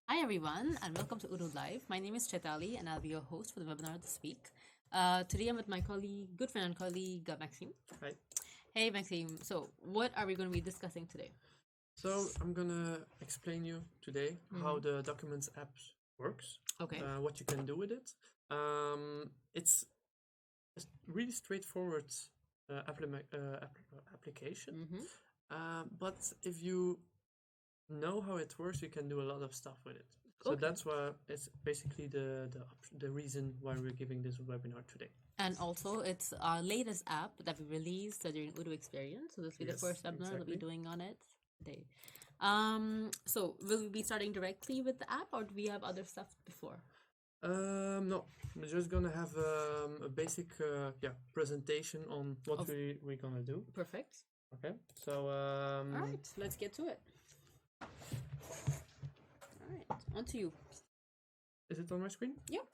Hi everyone, and welcome to Odoo Live. My name is Chetali, and I'll be your host for the webinar this week. Today I'm with my colleague, good friend and colleague, Maxime. Hi. Hey Maxime, so what are we going to be discussing today? So I'm gonna explain you today how the Documents app works. Okay. What you can do with it. It's a really straightforward application. But if you know how it works, you can do a lot of stuff with it. So Okay. that's why it's basically the reason why we're giving this webinar today. And also, it's our latest app that we released during Odoo Experience. So this will be the Yes, first webinar that exactly. we're doing on it today. So will we be starting directly with the app, or do we have other stuff before? No, we're just gonna have a basic presentation on what we're gonna do. Perfect. Okay, so All right, let's get to it. All right, on to you. Is it on my screen? Yeah.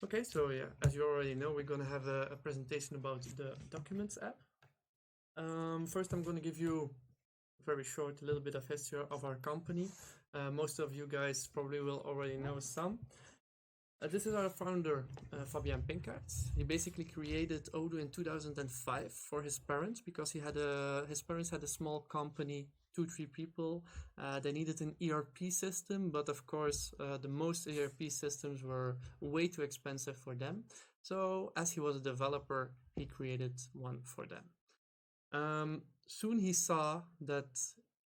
Okay, so yeah, as you already know, we're gonna have a presentation about the Documents app. First, I'm gonna give you very short, a little bit of history of our company. Most of you guys probably will already know some. This is our founder, Fabian Pinkaerts. He basically created Odoo in 2005 for his parents because his parents had a small company, 2-3 people. They needed an ERP system, but of course, the most ERP systems were way too expensive for them. So, as he was a developer, he created one for them. Soon he saw that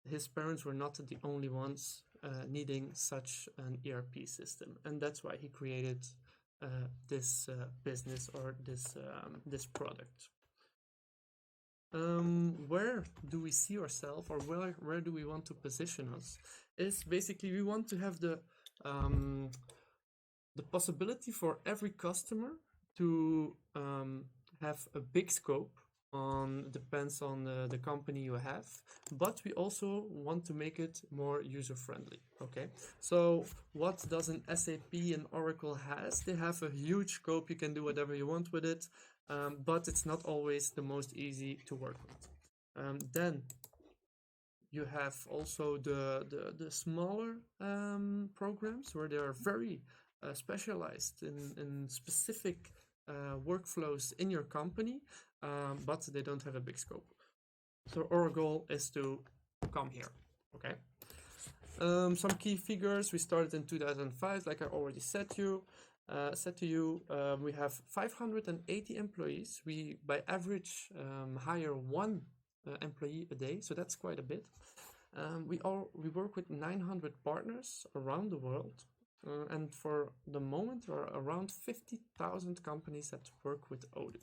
his parents were not the only ones needing such an ERP system, and that's why he created this business or this product. Where do we see ourselves, or where do we want to position us? Is basically we want to have the possibility for every customer to have a big scope depends on the company you have, but we also want to make it more user friendly. Okay, so what does an SAP and Oracle has? They have a huge scope. You can do whatever you want with it, but it's not always the most easy to work with. Then you have also the smaller programs where they are very specialized in specific workflows in your company, but they don't have a big scope. So our goal is to come here. Okay. Some key figures. We started in 2005, like I already said to you. We have 580 employees. We by average hire one employee a day, so that's quite a bit. We work with 900 partners around the world, and for the moment there are around 50,000 companies that work with Odoo.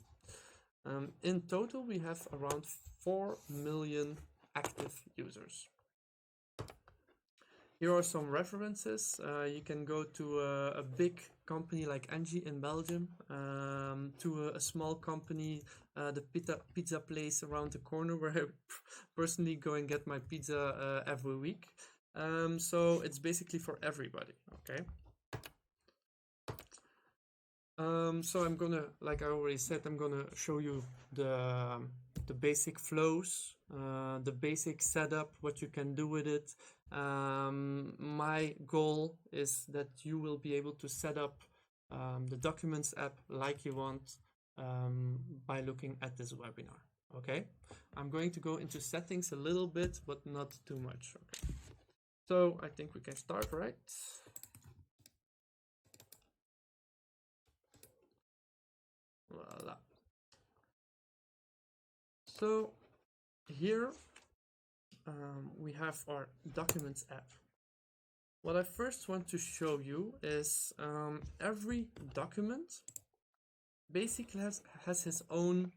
In total, we have around 4 million active users. Here are some references. You can go to a big company like Engie in Belgium, to a small company, the pizza place around the corner where I personally go and get my pizza every week. So it's basically for everybody, okay? So I'm gonna, like I already said, I'm gonna show you the basic flows, the basic setup, what you can do with it. My goal is that you will be able to set up the Documents app like you want by looking at this webinar. Okay, I'm going to go into settings a little bit, but not too much. Okay, so I think we can start, right? Voila. So here we have our Documents app. What I first want to show you is every document basically has his own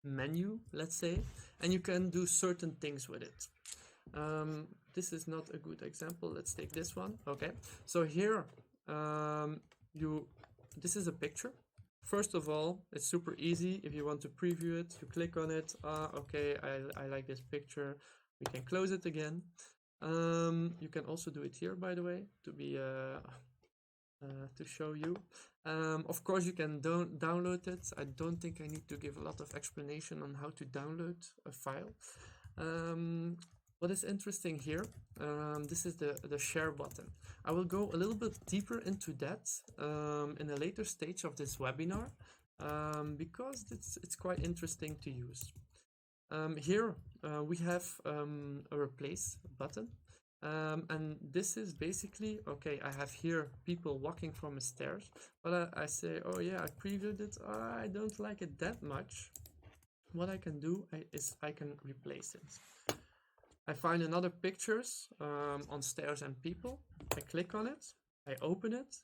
menu, let's say, and you can do certain things with it. This is not a good example. Let's take this one. Okay, so here this is a picture. First of all, it's super easy. If you want to preview it, you click on it. Okay, I like this picture. We can close it again. You can also do it here, by the way, to show you. Of course, you can download it. I don't think I need to give a lot of explanation on how to download a file. What is interesting here, this is the share button. I will go a little bit deeper into that in a later stage of this webinar because it's quite interesting to use. Here we have a replace button. And this is basically, okay, I have here people walking from the stairs, but I say, oh yeah, I previewed it, I don't like it that much. What I can do is I can replace it. I find another pictures on stairs and people. I click on it, I open it,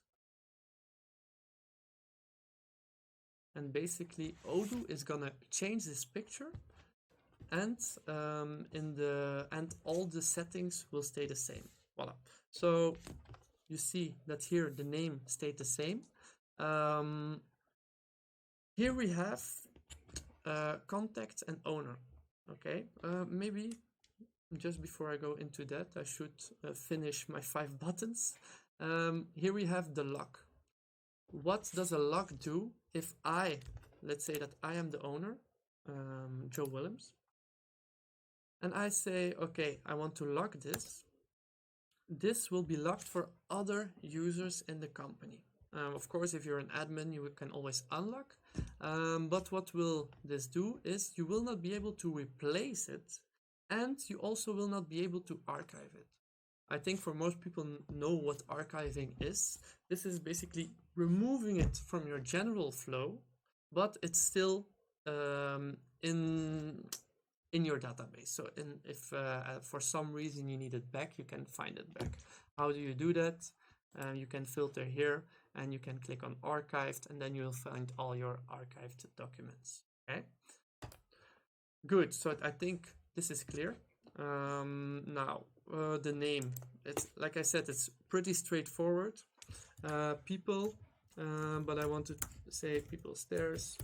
and basically Odoo is gonna change this picture, and all the settings will stay the same. Voila. So you see that here the name stayed the same. Here we have contact and owner. Okay, maybe just before I go into that, I should finish my 5 buttons. Here we have the lock. What does a lock do if let's say that I am the owner, Joe Williams, and I say, okay, I want to lock this. This will be locked for other users in the company. Of course, if you're an admin, you can always unlock. But what will this do is you will not be able to replace it, and you also will not be able to archive it. I think for most people know what archiving is. This is basically removing it from your general flow, but it's still in your database. So if for some reason you need it back, you can find it back. How do you do that? You can filter here and you can click on archived, and then you'll find all your archived documents. Okay, good. So I think this is clear. Now the name, it's like I said, it's pretty straightforward. People, but I want to say people stairs.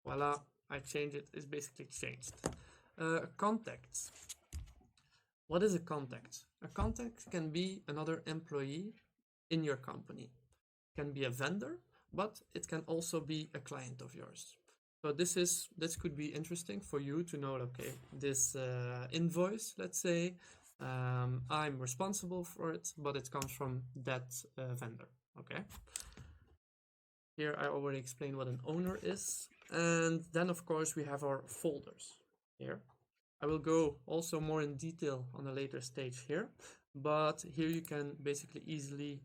Voila, I change it. It's basically changed. Contacts. What is a contact? A contact can be another employee in your company. It can be a vendor, but it can also be a client of yours. So this could be interesting for you to know, okay, this invoice, let's say, I'm responsible for it, but it comes from that vendor, okay? Here I already explained what an owner is. And then of course we have our folders here. I will go also more in detail on a later stage here, but here you can basically easily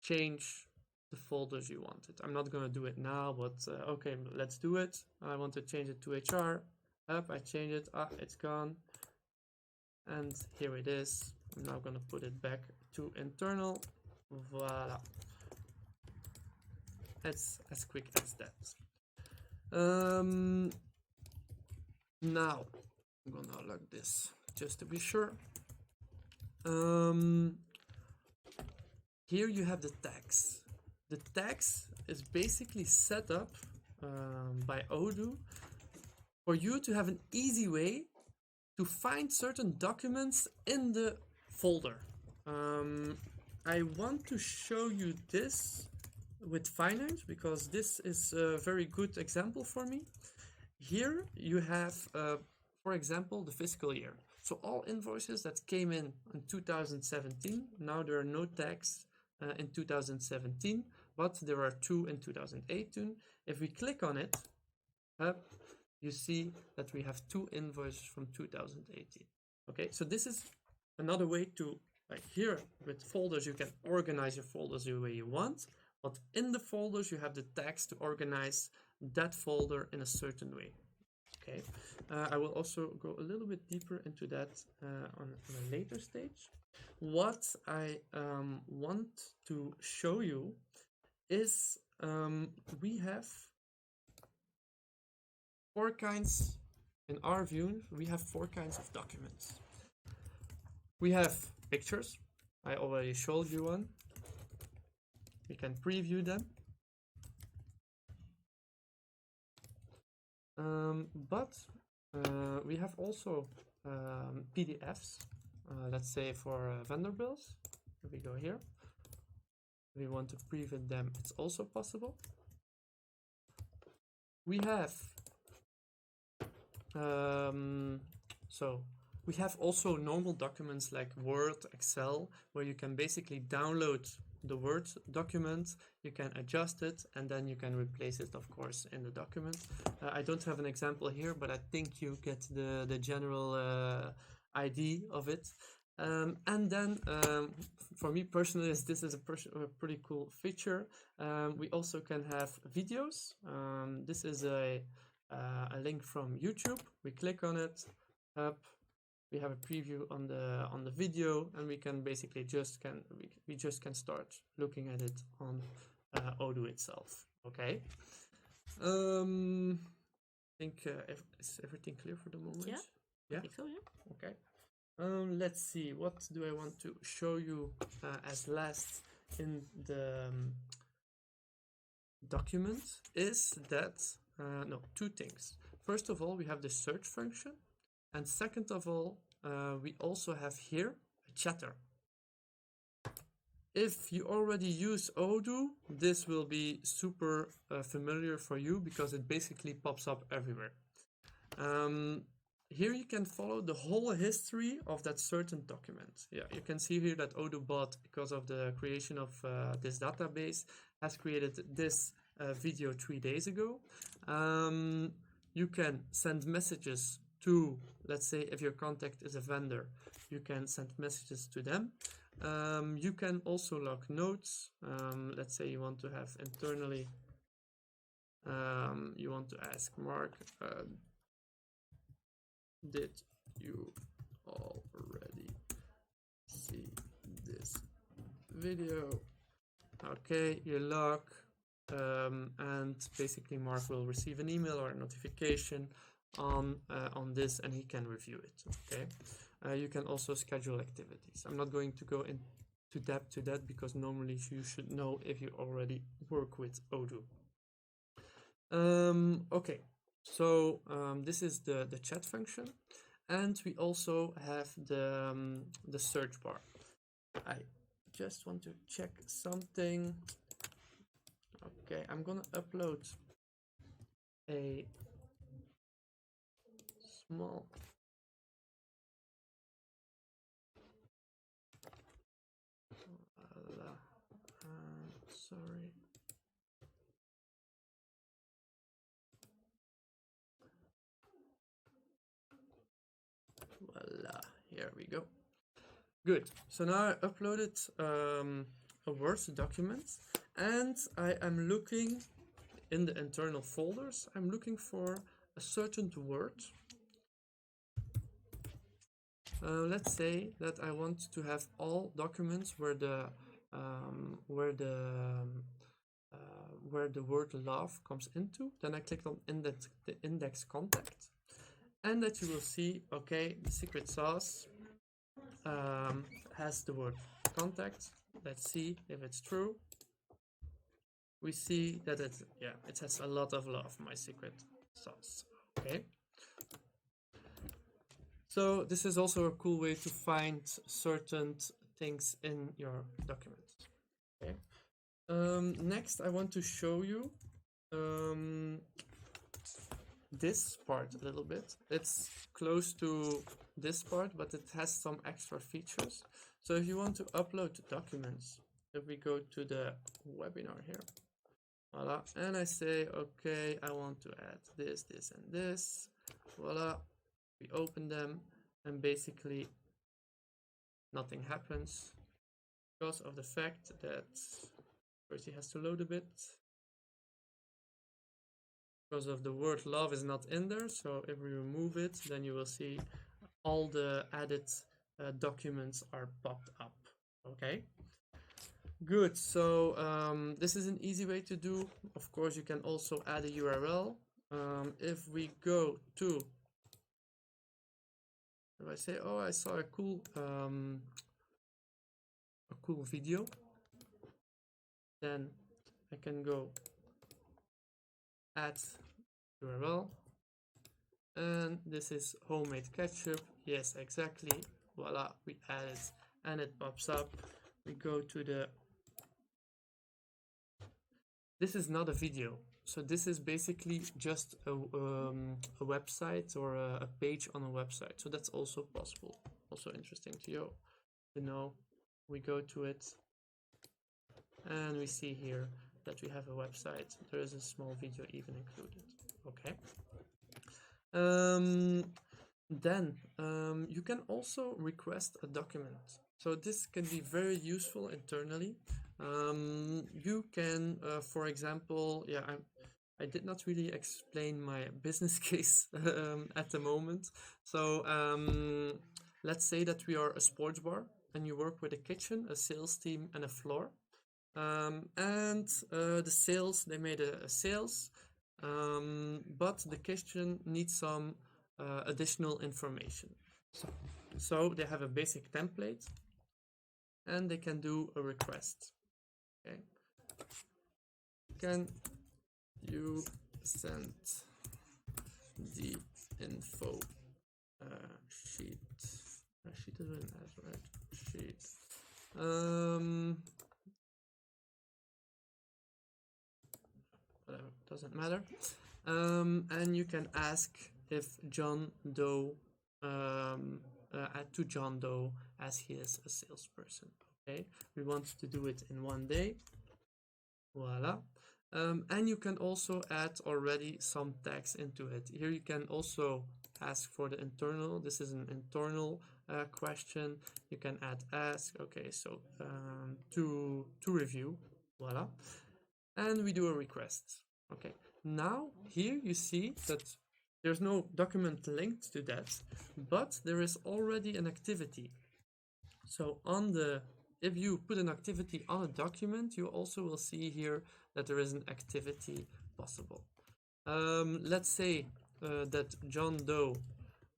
change the folders you wanted. I'm not going to do it now, but okay, let's do it. I want to change it to HR. Up, I change it. It's gone. And here it is. I'm now going to put it back to internal. Voila. It's as quick as that. Now I'm gonna log this just to be sure. Here you have the tags. The tags is basically set up by Odoo for you to have an easy way to find certain documents in the folder. I want to show you this with finance because this is a very good example for me. Here you have, for example, the fiscal year. So all invoices that came in 2017, now there are no tags in 2017, but there are 2 in 2018. If we click on it, you see that we have 2 invoices from 2018. Okay, so this is another way to, like here with folders, you can organize your folders the way you want, but in the folders you have the tags to organize that folder in a certain way. Okay, I will also go a little bit deeper into that on a later stage. What I want to show you is we have 4 kinds, in our view, we have 4 kinds of documents. We have pictures. I already showed you one. We can preview them. But we have also PDFs, let's say for vendor bills. Here we go here. We want to preview them, it's also possible. We have We have also normal documents like Word, Excel, where you can basically download the Word document, you can adjust it, and then you can replace it, of course, in the document. I don't have an example here, but I think you get the general idea of it. And then, for me personally, this is a pretty cool feature. We also can have videos. This is a link from YouTube. We click on it, up. We have a preview on the video, and we can basically we just can start looking at it on Odoo itself. Okay. I think is everything clear for the moment? Yeah. Yeah. I think so, yeah. Okay. Let's see. What do I want to show you as last in the document is that no, two things. First of all, we have the search function. And second of all, we also have here a chatter. If you already use Odoo, this will be super familiar for you because it basically pops up everywhere. Here you can follow the whole history of that certain document. Yeah, you can see here that Odoobot, because of the creation of this database, has created this video 3 days ago. You can send messages to, let's say, if your contact is a vendor, you can send messages to them. You can also log notes. Let's say you want to have internally, you want to ask Mark, did you already see this video? Okay, you log, and basically Mark will receive an email or a notification on this, and he can review it. Okay, you can also schedule activities. I'm not going to go into depth to that because normally you should know if you already work with Odoo. Okay, so this is the chat function, and we also have the search bar. I just want to check something. Okay, I'm gonna upload a small sorry. Voila, here we go. Good. So now I uploaded a Word document, and I am looking in the internal folders. I'm looking for a certain word. Let's say that I want to have all documents where the word love comes into. Then I click on the index contact, and that you will see, okay, the secret sauce has the word contact. Let's see if it's true. We see that it has a lot of love, my secret sauce. Okay. So this is also a cool way to find certain things in your document. Okay. Next, I want to show you this part a little bit. It's close to this part, but it has some extra features. So if you want to upload documents, if we go to the webinar here, voila, and I say, okay, I want to add this, this, and this, voila, we open them, and basically nothing happens because of the fact that first it has to load a bit. Because of the word love is not in there, so if we remove it, then you will see all the added documents are popped up. Okay, good. So this is an easy way to do. Of course, you can also add a URL. If we go to, if I say, oh, I saw a cool video, then I can go add URL, and this is homemade ketchup. Yes, exactly. Voila, we add it, and it pops up. We go to the, this is not a video, So this is basically just a website or a page on a website. So that's also possible. Also interesting to know. We go to it and we see here that we have a website. There is a small video even included. Okay. Then you can also request a document. So this can be very useful internally. You can, for example, I did not really explain my business case at the moment. So let's say that we are a sports bar and you work with a kitchen, a sales team, and a floor. And the sales, they made a sales, but the kitchen needs some additional information. So they have a basic template and they can do a request. Okay. Can you send the info sheet? Sheet is an as, right? Sheet. Whatever, doesn't matter. And you can ask if John Doe to John Doe as he is a salesperson. Okay, we want to do it in one day. Voila. And you can also add already some tags into it. Here you can also ask for the internal. This is an internal question. You can add ask. Okay, so to review. Voila. And we do a request. Okay. Now here you see that there's no document linked to that, but there is already an activity. So if you put an activity on a document, you also will see here that there is an activity possible. Let's say that John Doe,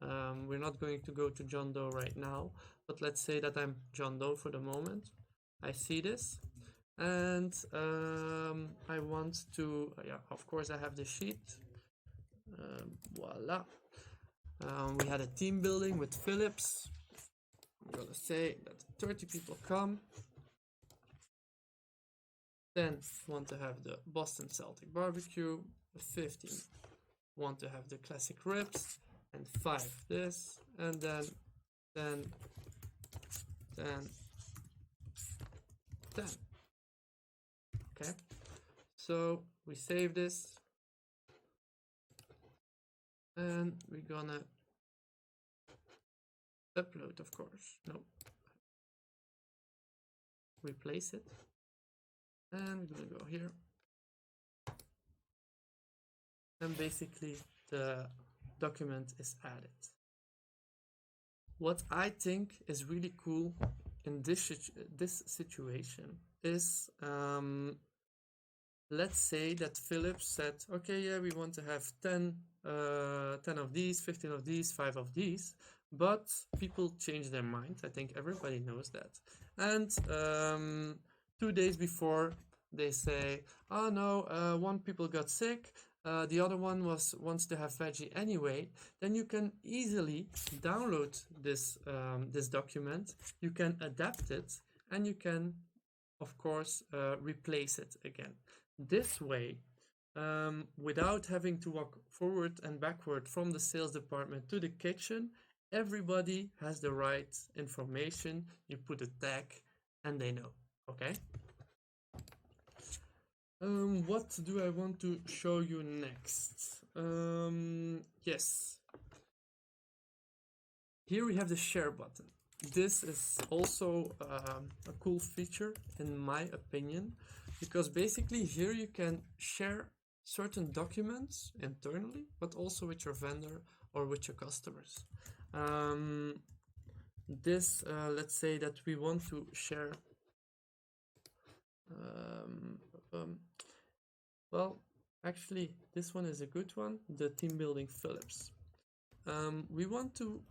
we're not going to go to John Doe right now, but let's say that I'm John Doe for the moment. I see this and I want to, of course I have the sheet. Voila. We had a team building with Philips. I'm gonna say that 30 people come. 10 want to have the Boston Celtic barbecue. 15 want to have the classic ribs, and 5 this, and then 10. Okay, so we save this and we're gonna upload, of course. No, replace it, and we're gonna go here, and basically the document is added. What I think is really cool in this situation is, let's say that Philips said, okay, yeah, we want to have 10 of these, 15 of these, 5 of these, but people change their mind. I think everybody knows that. And 2 days before, they say, oh no, one people got sick, the other one wants to have veggie anyway. Then you can easily download this this document. You can adapt it, and you can, of course, replace it again. This way, without having to walk forward and backward from the sales department to the kitchen, everybody has the right information. You put a tag and they know. Okay. What do I want to show you next? Yes. Here we have the share button. This is also a cool feature in my opinion, because basically here you can share certain documents internally, but also with your vendor or with your customers. Let's say that we want to share, well, actually this one is a good one, the team building Philips. We want to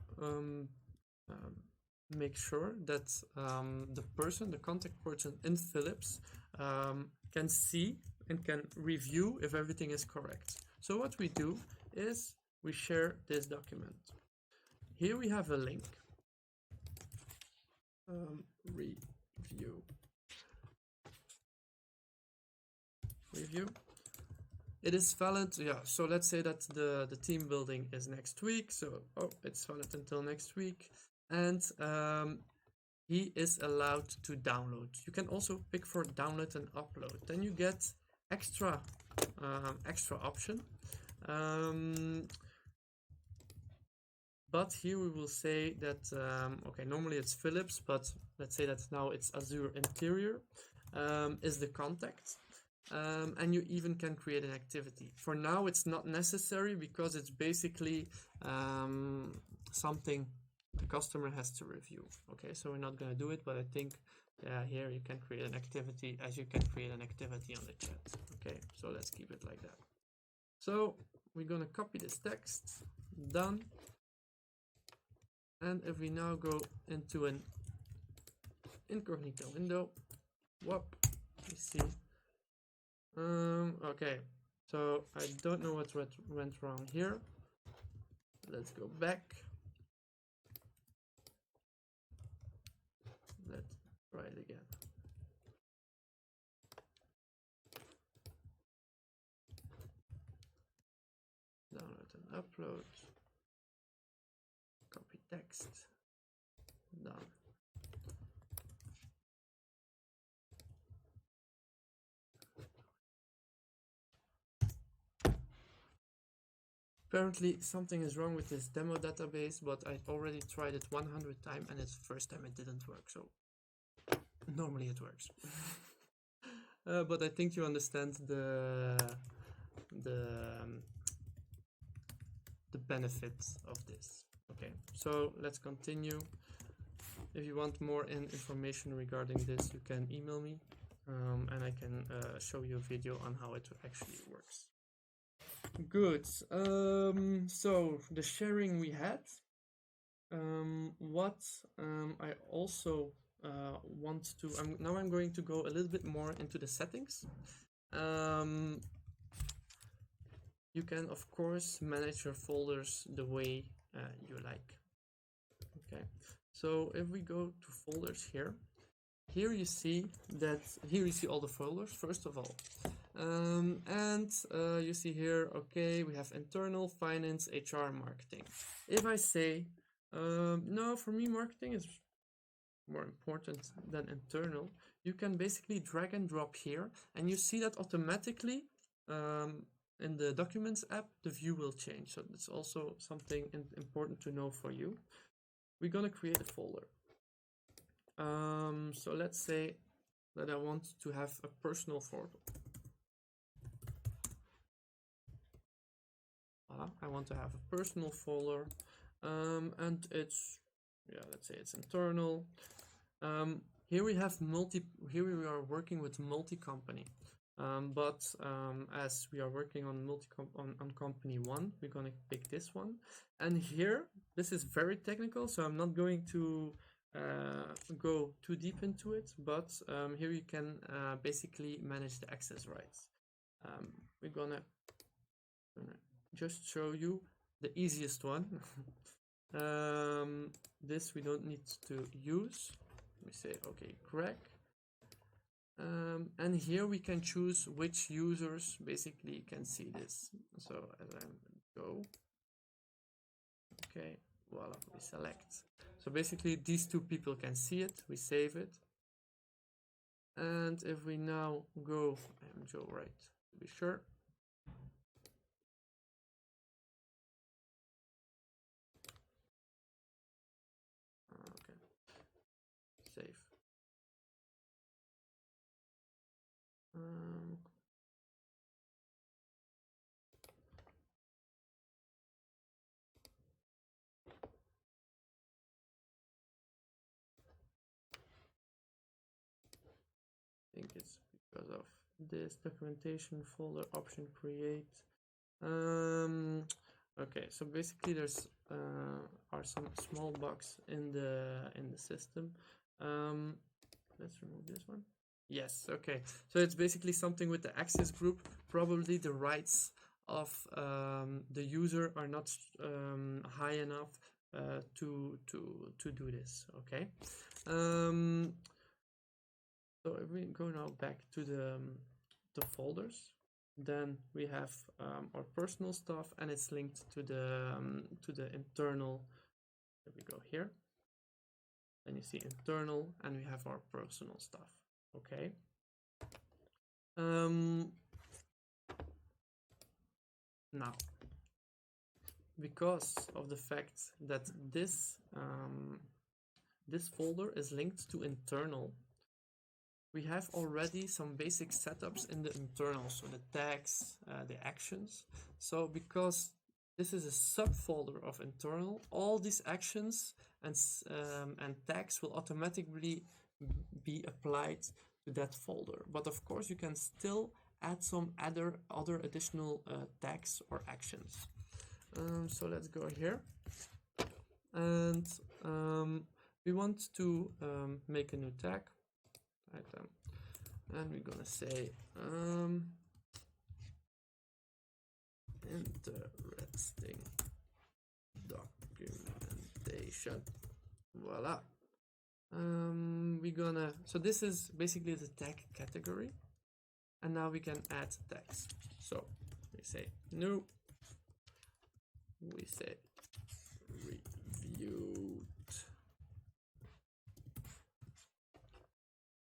make sure that the contact person in Philips can see and can review if everything is correct. So what we do is we share this document. Here we have a link. Review. It is valid, yeah. So let's say that the team building is next week. So it's valid until next week, and he is allowed to download. You can also pick for download and upload. Then you get extra option. But here we will say that okay, normally it's Philips, but let's say that now it's Azure Interior is the contact. And you even can create an activity. For now, it's not necessary because it's basically something the customer has to review. Okay, so we're not going to do it, but I think here you can create an activity as you can create an activity on the chat. Okay, so let's keep it like that. So we're going to copy this text. Done. And if we now go into an incognito window, whoop, you see. Okay, so I don't know what went wrong here. Let's go back. Let's try it again. Download and upload. Copy text. Done. Apparently something is wrong with this demo database, but I already tried it 100 times and it's the first time it didn't work, so normally it works. But I think you understand the benefits of this. Okay, so let's continue. If you want more information regarding this, you can email me and I can show you a video on how it actually works. Good. So the sharing we had. What I also want to, now I'm going to go a little bit more into the settings. You can of course manage your folders the way you like. Okay, so if we go to folders here you see that here you see all the folders first of all. And you see here, okay, we have internal, finance, HR, marketing. If I say no, for me marketing is more important than internal, you can basically drag and drop here and you see that automatically in the Documents app the view will change. So that's also something important to know for you. We're gonna create a folder. So let's say that I want to have a personal folder. I want to have a personal folder, and it's, yeah, let's say it's internal. Here we have here we are working with multi-company, but as we are working on on company 1, we're going to pick this one. And here, this is very technical, so I'm not going to go too deep into it, but here you can basically manage the access rights. We're gonna just show you the easiest one. This we don't need to use. We say okay, crack. And here we can choose which users basically can see this. So as I go, okay, voila, we select. So basically these two people can see it, we save it. And if we now go, I'm Joe, right, to be sure. Okay, save. I think it's because of this documentation folder option create. Okay, so basically there's are some small bugs in the system. Let's remove this one. Yes, okay. So it's basically something with the access group. Probably the rights of the user are not high enough to do this. Okay. So if we go now back to the folders, Then we have our personal stuff, and it's linked to the internal. There we go here. Then you see internal, and we have our personal stuff. Okay. Now, because of the fact that this folder is linked to internal, we have already some basic setups in the internal, so the tags, the actions. So because this is a subfolder of internal, all these actions and tags will automatically be applied to that folder. But of course, you can still add some other additional tags or actions. So let's go here, and we want to make a new tag item, and we're gonna say interesting documentation. Voila. So this is basically the tag category, and now we can add tags. So we say new, we say reviewed,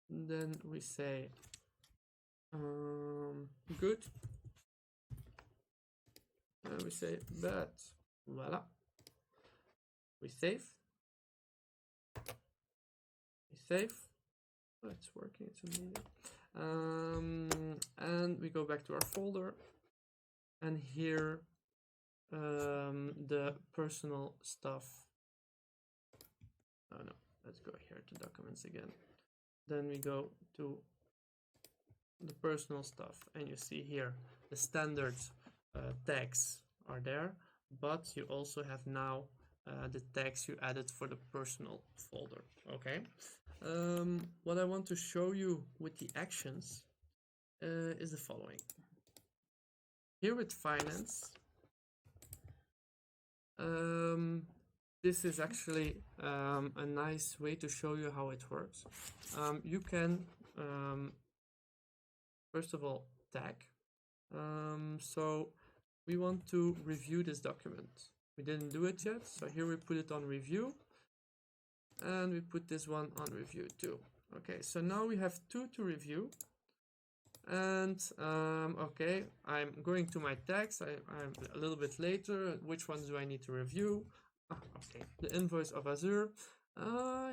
then we say good, and we say bad. Voila. We save. Oh, it's working, it's amazing. And we go back to our folder, and here the personal stuff. Oh no, let's go here to documents again. Then we go to the personal stuff, and you see here the standard tags are there, but you also have now the tags you added for the personal folder. Okay. What I want to show you with the actions is the following. Here with finance, this is actually a nice way to show you how it works. You can first of all tag. So we want to review this document. We didn't do it yet, so here we put it on review, and we put this one on review too. Okay, so now we have two to review, and okay, I'm going to my tags. I'm a little bit later. Which ones do I need to review? Okay, the invoice of Azure.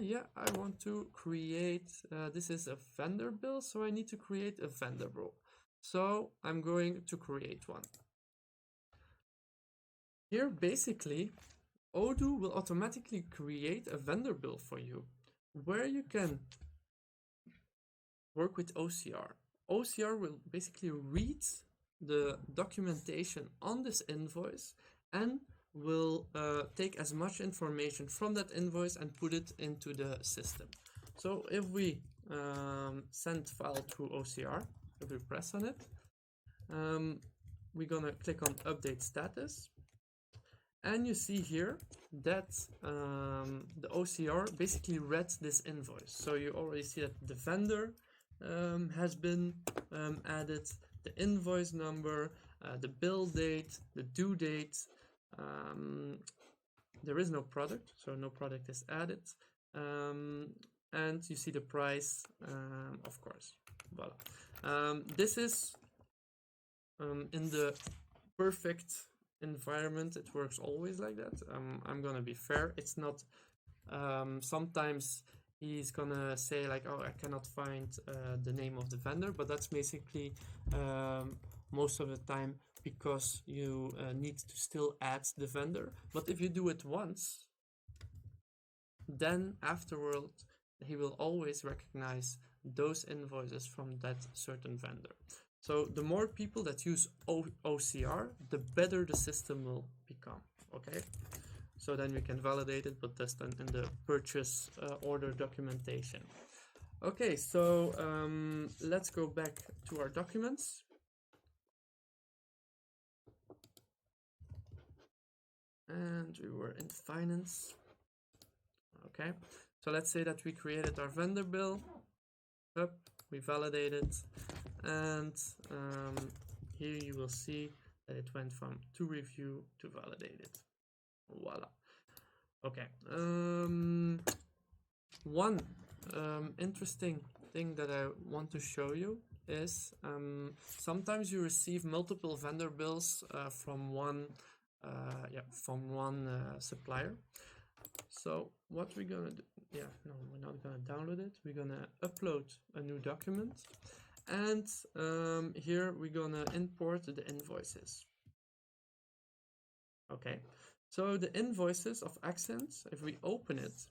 Yeah, I want to create, this is a vendor bill, so I need to create a vendor bill. So I'm going to create one. Here, basically, Odoo will automatically create a vendor bill for you, where you can work with OCR. OCR will basically read the documentation on this invoice and will take as much information from that invoice and put it into the system. So if we send file to OCR, if we press on it, we're gonna click on update status, and you see here that the OCR basically read this invoice. So you already see that the vendor has been added, the invoice number, the bill date, the due date. There is no product, so no product is added, and you see the price, of course. Voila. This is in the perfect environment. It works always like that. I'm gonna be fair. It's not. Sometimes he's gonna say like, oh, I cannot find the name of the vendor, but that's basically most of the time because you need to still add the vendor. But if you do it once, then afterward he will always recognize those invoices from that certain vendor. So the more people that use OCR, the better the system will become. Okay, so then we can validate it, but that's done in the purchase order documentation. Okay, so let's go back to our documents. And we were in finance. Okay, so let's say that we created our vendor bill. We validated, and here you will see that it went from to review to validated. Voila. Okay. One interesting thing that I want to show you is sometimes you receive multiple vendor bills from one supplier. So what we're gonna do, no, we're not gonna download it. We're gonna upload a new document, and here we're gonna import the invoices. Okay, so the invoices of Accent, if we open it,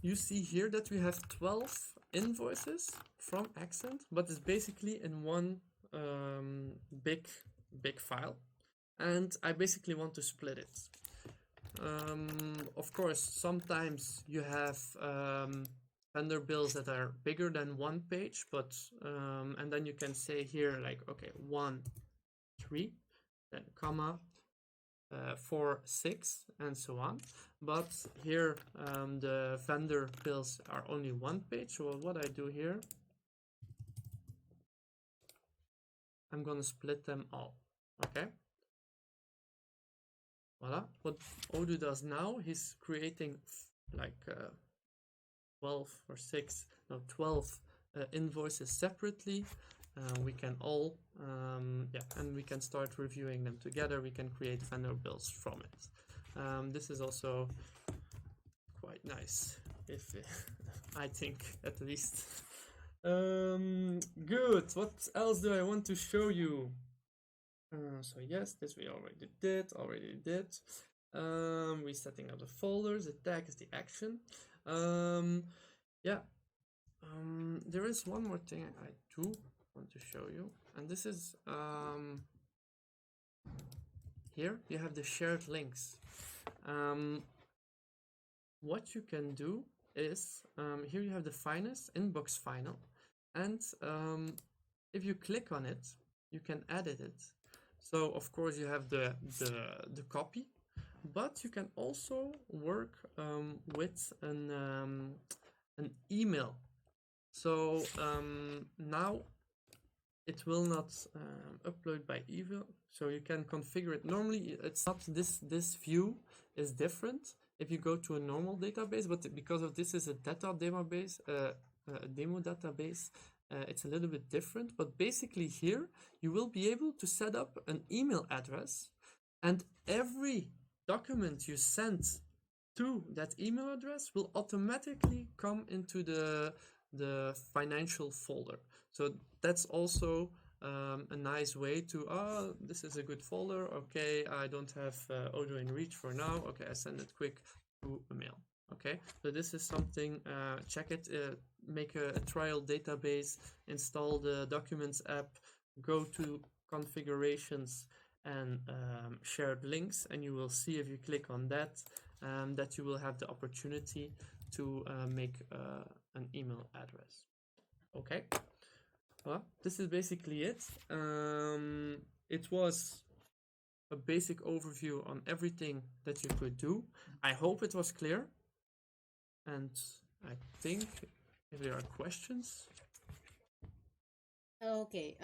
you see here that we have 12 invoices from Accent, but it's basically in one big file, and I basically want to split it. Of course, sometimes you have vendor bills that are bigger than one page, but and then you can say here like, okay, 1, 3, then comma, 4, 6, and so on. But here the vendor bills are only one page. So what I do here, I'm gonna split them all. Okay. Voila. What Odoo does now, he's creating like 12 or 6, no 12 invoices separately. We can all, and we can start reviewing them together. We can create vendor bills from it. This is also quite nice, if I think at least. Good. What else do I want to show you? So yes, this we already did. Resetting of the folders. The tag is the action. There is one more thing I do want to show you, and this is here you have the shared links. What you can do is here you have the finest inbox final, and if you click on it, you can edit it. So of course you have the copy, but you can also work with an email. So now it will not upload by email, so you can configure it. Normally it's not this view is different if you go to a normal database, but because of this is a demo database, it's a little bit different. But basically here you will be able to set up an email address, and every document you send to that email address will automatically come into the financial folder. So that's also a nice way to, this is a good folder. Okay, I don't have Odoo in reach for now. Okay, I send it quick to a mail. Okay, so this is something, check it, make a trial database, install the Documents app, go to configurations and shared links, and you will see if you click on that, that you will have the opportunity to make an email address. Okay, well, this is basically it. It was a basic overview on everything that you could do. I hope it was clear, and I think if there are questions. Okay,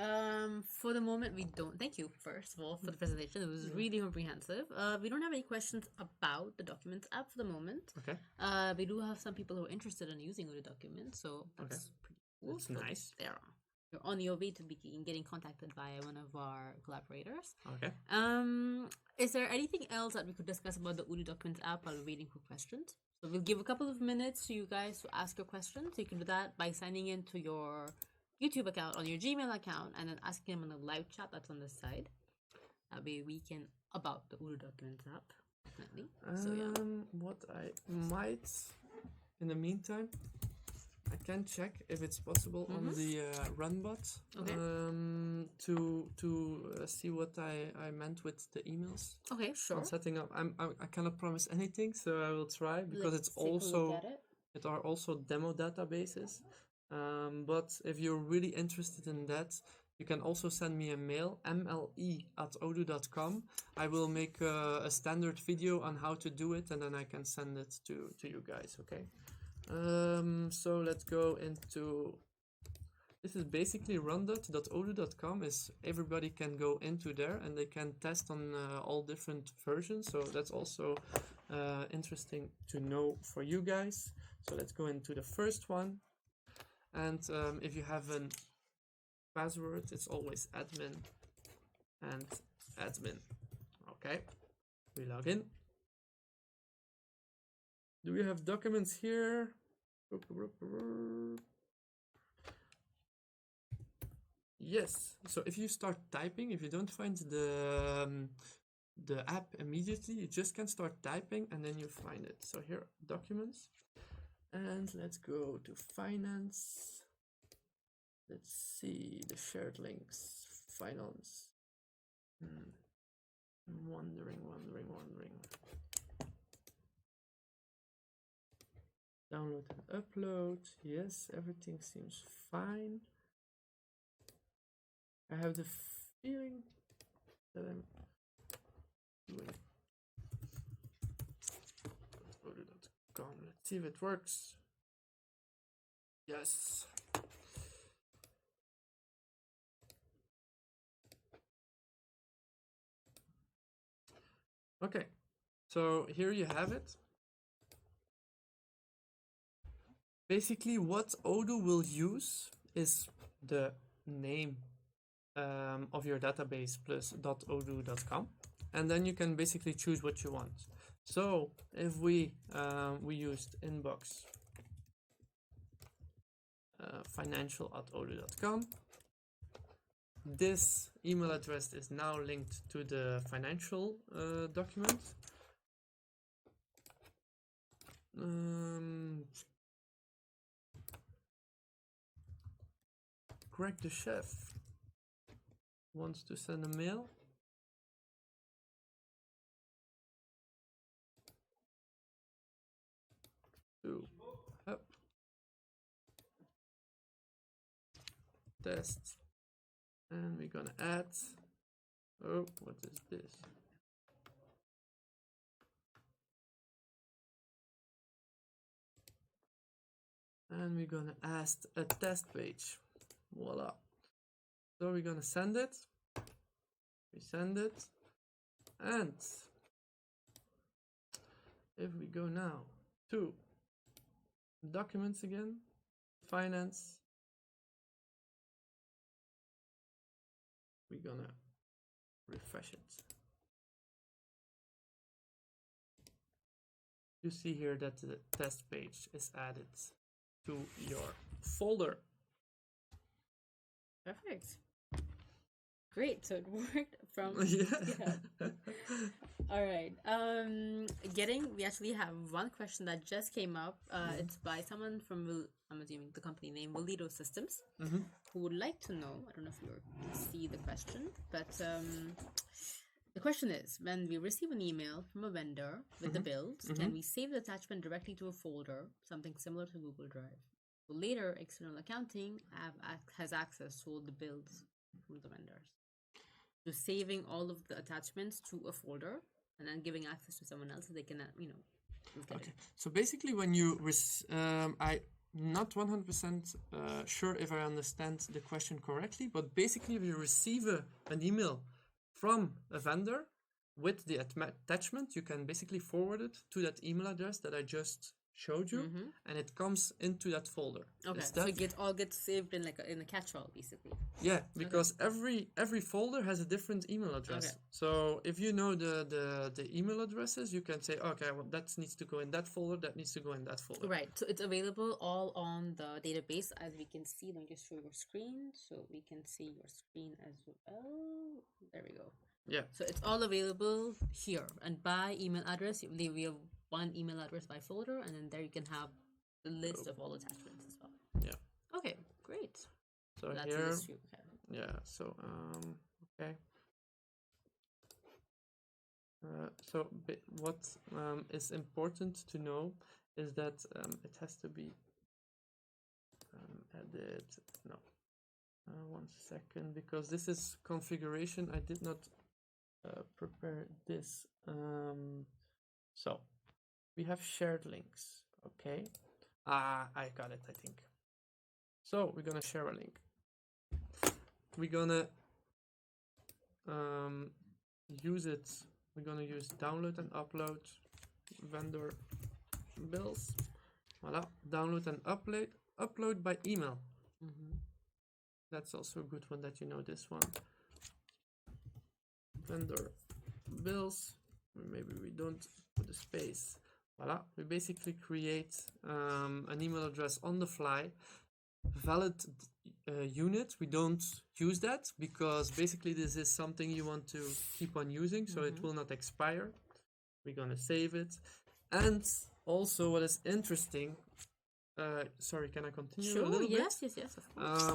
for the moment we don't. Thank you first of all for the presentation. It was really comprehensive. We don't have any questions about the Documents app for the moment. Okay. We do have some people who are interested in using the Documents, so that's pretty cool. That's nice. You're on your way to getting contacted by one of our collaborators. Okay. Is there anything else that we could discuss about the Odoo Documents app while we're waiting for questions? So we'll give a couple of minutes to you guys to ask your questions. You can do that by signing into your YouTube account on your Gmail account and then asking them on the live chat that's on the side. That way we can about the Odoo Documents app. Definitely. What I might in the meantime, I can check if it's possible on the Runbot to see what I meant with the emails. Okay, sure. On setting up, I cannot promise anything, so I will try because it are also demo databases. But if you're really interested in that, you can also send me a mail, mle@odoo.com. I will make a standard video on how to do it, and then I can send it to you guys. Okay. So let's go into This is basically run.odoo.com. Is everybody can go into there and they can test on all different versions. So that's also interesting to know for you guys. So let's go into the first one. And if you have a password, it's always admin and admin. Okay, we log in. Do we have documents here? Yes. So if you start typing, if you don't find the app immediately, you just can start typing and then you find it. So here, documents, and let's go to finance. Let's see the shared links, finance. I'm wondering. Download and upload. Yes, everything seems fine. I have the feeling that I'm doing Odoo.com. Let's see if it works. Yes. Okay, so here you have it. Basically, what Odoo will use is the name of your database plus .odoo.com, and then you can basically choose what you want. So if we used inbox financial@odoo.com, this email address is now linked to the financial document. Greg the chef wants to send a mail. To help test, and we're gonna add, oh, what is this? And we're gonna add a test page. Voila. So we're gonna send it. We send it, and if we go now to documents again, finance, we're gonna refresh it. You see here that the test page is added to your folder. Perfect. Great. So it worked from Yeah. All right. We actually have one question that just came up. It's by someone from I'm assuming the company name Odoo Systems, who would like to know. I don't know if you see the question, but the question is: when we receive an email from a vendor with the builds, can we save the attachment directly to a folder, something similar to Google Drive? So later, external accounting has access to all the builds from the vendors. So saving all of the attachments to a folder and then giving access to someone else so they can, look at Okay. it. So basically, when you I'm not 100% sure if I understand the question correctly, but basically, if you receive an email from a vendor with the attachment, you can basically forward it to that email address that I just showed you, and it comes into that folder. Okay, so it all gets saved in in a catch-all, basically. Yeah, because every folder has a different email address. Okay. So if you know the email addresses, you can say, okay, well, that needs to go in that folder, that needs to go in that folder. Right, so it's available all on the database, as we can see. Let me just show your screen so we can see your screen as well. There we go. Yeah. So it's all available here, and by email address, we have one email address by folder, and then there you can have the list of all attachments as well. Yeah. Okay, great. So that's here, okay. Yeah. So okay. So what is important to know is that it has to be added. No, 1 second, because this is configuration. I did not prepare this. So we have shared links. Okay. I got it, I think. So we're gonna share a link. we're gonna use it. We're gonna use download and upload vendor bills. Voila, download and upload by email. That's also a good one that you know this one. Vendor bills. Maybe we don't put a space. Voila, we basically create an email address on the fly. Valid unit, we don't use that because basically this is something you want to keep on using, so it will not expire. We're gonna save it. And also what is interesting, sorry, can I continue a little bit? Yes, of course.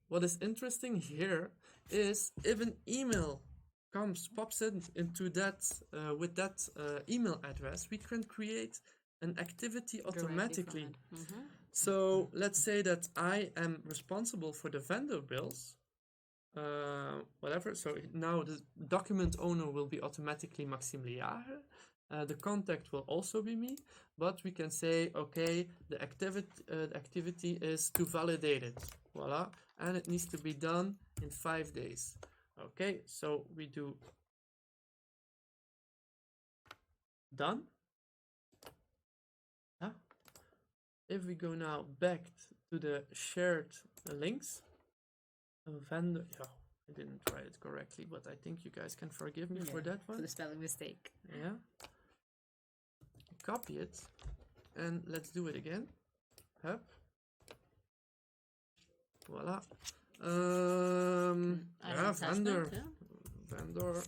What is interesting here is if an email pops into that with that email address, we can create an activity automatically. So let's say that I am responsible for the vendor bills, whatever. So now the document owner will be automatically Maxime Liage. The contact will also be me, but we can say, okay, the activity is to validate it. Voila. And it needs to be done in 5 days. Okay, so we do done. If we go now back to the shared links, vendor, I didn't write it correctly, but I think you guys can forgive me for that one. For the spelling mistake. Yeah. Copy it, and let's do it again. Hup. Voila. Vendor. Vendor.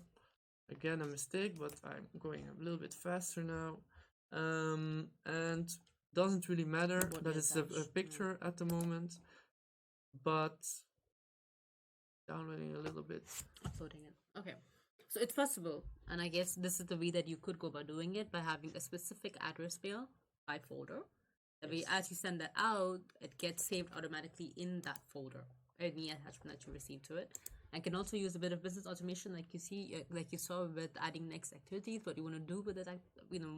Again, a mistake, but I'm going a little bit faster now. And doesn't really matter that it's a picture at the moment, but downloading a little bit. Uploading it. Okay. So it's possible, and I guess this is the way that you could go about doing it, by having a specific address file by folder. That way, as you send that out, it gets saved automatically in that folder, any attachment that you receive to it. And can also use a bit of business automation, like you saw with adding next activities. What you want to do with it,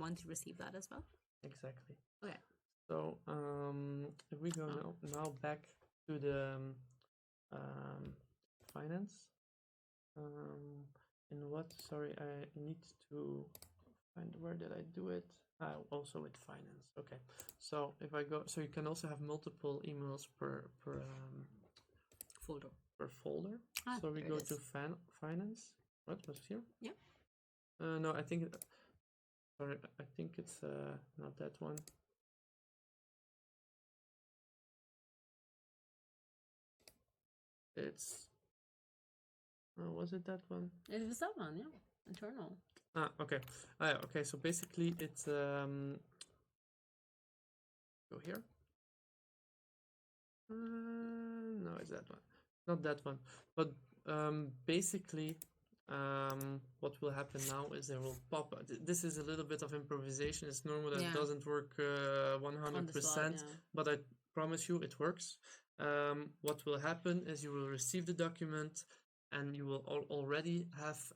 once you receive that as well. Exactly. Okay. So if we go now back to the finance. In what? Sorry, I need to find where did I do it? Also with finance. Okay. So if I go, so you can also have multiple emails per folder. Per folder. So we go to finance. What was here? Yeah. No, I think. Sorry, I think it's not that one. It's. Was it that one? It was that one, yeah. Internal. Okay. Okay. So basically, it's go here. No, it's that one. Not that one. But basically, what will happen now is there will pop. This is a little bit of improvisation. It's normal that it doesn't work 100%, but I promise you it works. What will happen is you will receive the document, and you will already have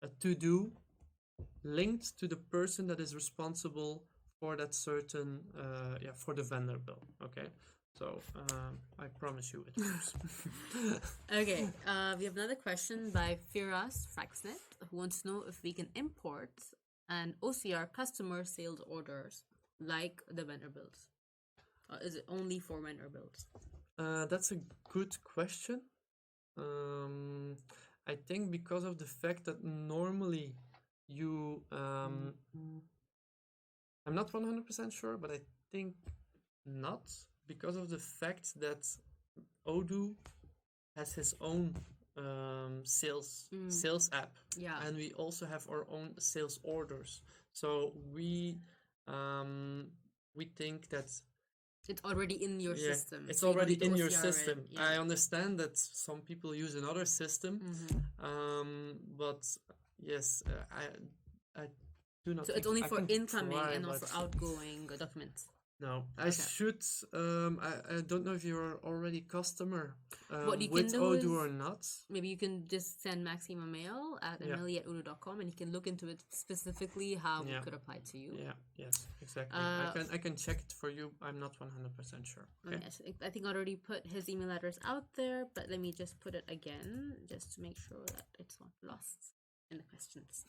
a to-do linked to the person that is responsible for that certain for the vendor bill. Okay, so I promise you it works. Okay, we have another question by Firas Fraxnet, who wants to know if we can import and OCR customer sales orders like the vendor bills. Is it only for vendor bills? That's a good question. I think because of the fact that normally you I'm not 100% sure, but I think not, because of the fact that Odoo has his own sales app, and we also have our own sales orders. So we think that it's already in your system. It's already in your system. I understand that some people use another system, but yes, I do not. So it's only for incoming and not for outgoing documents. No, I Okay. should. I don't know if you're already customer What you can with do Odoo is or not. maybe you can just send Maxime a mail at Yeah, emily@odoo.com and he can look into it specifically how it yeah, could apply to you. yeah, yes, exactly. Uh, I can check it for you. I'm not 100% sure. oh Okay. yes, I think I already put his email address out there, but let me just put it again just to make sure that it's not lost in the questions.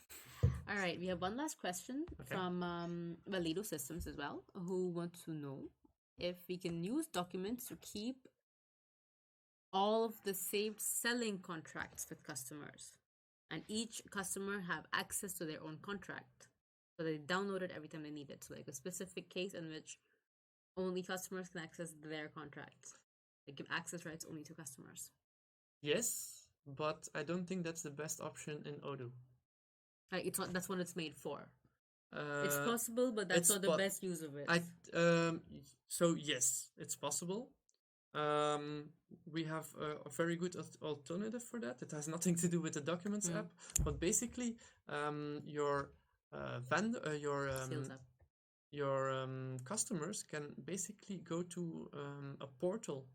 All right, we have one last question Okay. from Valido Systems as well, who wants to know if we can use documents to keep all of the saved selling contracts with customers, and each customer have access to their own contract, so they download it every time they need it. So like a specific case in which only customers can access their contracts. They give access rights only to customers. Yes, but I don't think that's the best option in Odoo. Like it's not, that's what it's made for. It's Uh, possible, but that's it's not the but best use of it. I so yes, it's possible. Um, we have a very good alternative for that. It has nothing to do with the Documents app, but basically, your vendor, Sales app. your customers can basically go to a portal,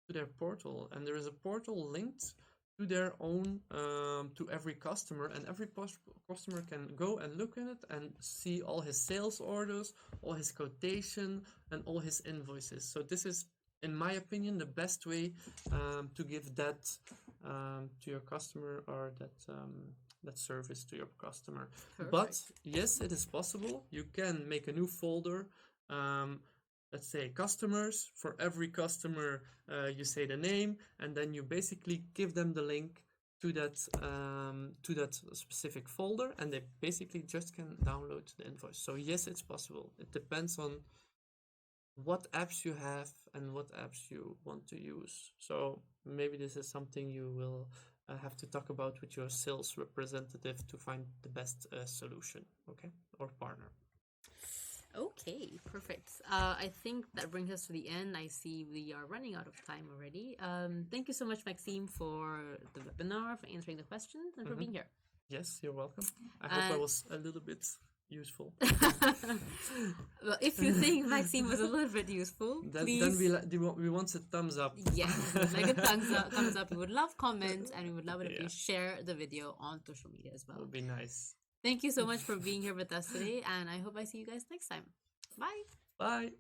to their portal, and there is a portal linked to their own to every customer, and every customer can go and look at it and see all his sales orders, all his quotation, and all his invoices. So this is, in my opinion, the best way to give that to your customer, or that service to your customer. Perfect. But yes, it is possible. You can make a new folder. Let's say customers. For every customer, you say the name, and then you basically give them the link to that specific folder, and they basically just can download the invoice. So yes, it's possible. It depends on what apps you have and what apps you want to use. So maybe this is something you will have to talk about with your sales representative to find the best solution, okay, or partner. Okay, perfect. I think that brings us to the end. I see we are running out of time already. Thank you so much, Maxime, for the webinar, for answering the questions, and for being here. Yes, you're welcome. I hope I was a little bit useful. Well, if you think Maxime was a little bit useful, please. Then we want a thumbs up. Yes, like a thumbs up. We would love comments, and we would love it if Yeah. you share the video on social media as well. Would be nice. Thank you so much for being here with us today, and I hope I see you guys next time. Bye. Bye.